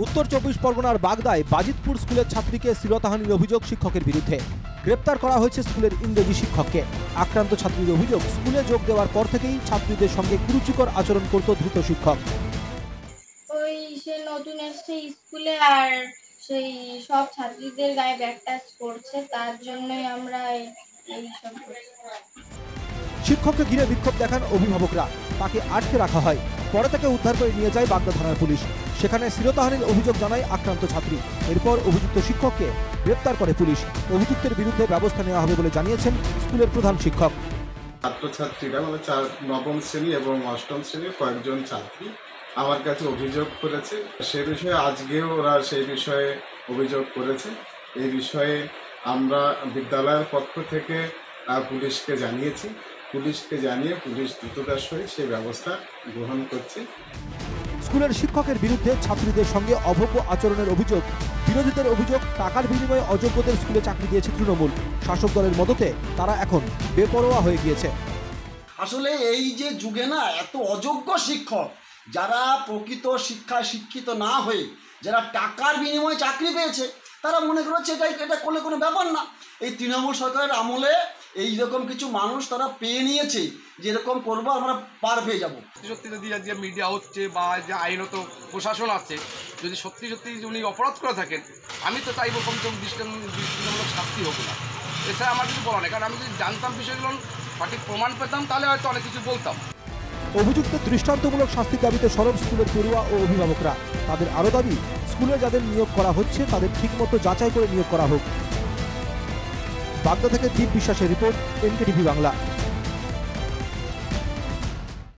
উত্তর 24 পরগনার বাগদায় বাজিতপুর স্কুলের ছাত্রীকে শ্লীলতাহানির অভিযোগ শিক্ষকের বিরুদ্ধে। গ্রেপ্তার করা হয়েছে স্কুলের ইংরেজি শিক্ষককে। আক্রান্ত ছাত্রীর অভিযোগ, স্কুলে যোগ দেওয়ার পর থেকেই ছাত্রীদের সঙ্গে কুরুচিকর আচরণ করত ধৃত শিক্ষক। ওই সে নতুন এসেছে স্কুলে আর সেই সব ছাত্রীদের গায়ে ব্যাগ টাচ করছে, তার জন্যই আমরা এইসব করছি। শিক্ষককে ঘিরে বিক্ষোভ দেখান অভিভাবকরা, তাকে আটকে রাখা হয়। পরে তাকে উদ্ধার করে নিয়ে যায় বাগদা থানার পুলিশ। সেখানে শ্লীলতাহানির অভিযোগ জানায় আক্রান্ত ছাত্রী। এরপর অভিযুক্ত শিক্ষককে গ্রেপ্তার করে পুলিশ। অভিযুক্তের বিরুদ্ধে ব্যবস্থা নেওয়া হবে বলে জানিয়েছেন স্কুলের প্রধান শিক্ষক। ছাত্রছাত্রীরা মানে নবম শ্রেণী এবং অষ্টম শ্রেণীর কয়েকজন ছাত্রী আমার কাছে অভিযোগ করেছে। সে বিষয়ে আজকেও ওরা সেই বিষয়ে অভিযোগ করেছে। এই বিষয়ে আমরা বিদ্যালয়ের পক্ষ থেকে পুলিশকে জানিয়েছি। পুলিশকে জানিয়ে পুলিশ দ্রুততার সহিত সেই ব্যবস্থা গ্রহণ করছে। স্কুলের শিক্ষকের বিরুদ্ধে ছাত্রীদের সঙ্গে অভব্য আচরণের অভিযোগ। বিরোধীদের অভিযোগ, টাকার বিনিময়ে অযোগ্যদের স্কুলে চাকরি দিয়েছে তৃণমূল। শাসক দলের মদতে তারা এখন বেপরোয়া হয়ে গিয়েছে। আসলে এই যে যুগে না, এত অযোগ্য শিক্ষক, যারা প্রকৃত শিক্ষায় শিক্ষিত না হয়ে যারা টাকার বিনিময়ে চাকরি পেয়েছে, তারা মনে করেছে এটা করলে কোনো ব্যাপার না। এই তৃণমূল সরকারের আমলে এইরকম কিছু মানুষ তারা পেয়ে নিয়েছে, যেরকম করবো আমরা পার পেয়ে যাবো। সত্যি যদি যে মিডিয়া হচ্ছে বা যে আইনত প্রশাসন আছে, যদি সত্যি উনি অপরাধ করে থাকেন, আমি তো চাইবো কমসে কম দৃষ্টান্তমূলক শাস্তি হোক না। এছাড়া আমার কিছু বলা নেই, কারণ আমি যদি জানতাম বিষয়গুলো, সঠিক প্রমাণ পেতাম, তাহলে হয়তো অনেক কিছু বলতাম। অভিযুক্ত দৃষ্টান্তমূলক শাস্তির দাবিতে সরব স্কুলের পড়ুয়া ও অভিভাবকরা। তাদের আরও দাবি, স্কুলে যাদের নিয়োগ করা হচ্ছে তাদের ঠিকমতো যাচাই করে নিয়োগ করা হোক। বাগদা থেকে দীপ বিশ্বাসের রিপোর্ট, NKTV বাংলা।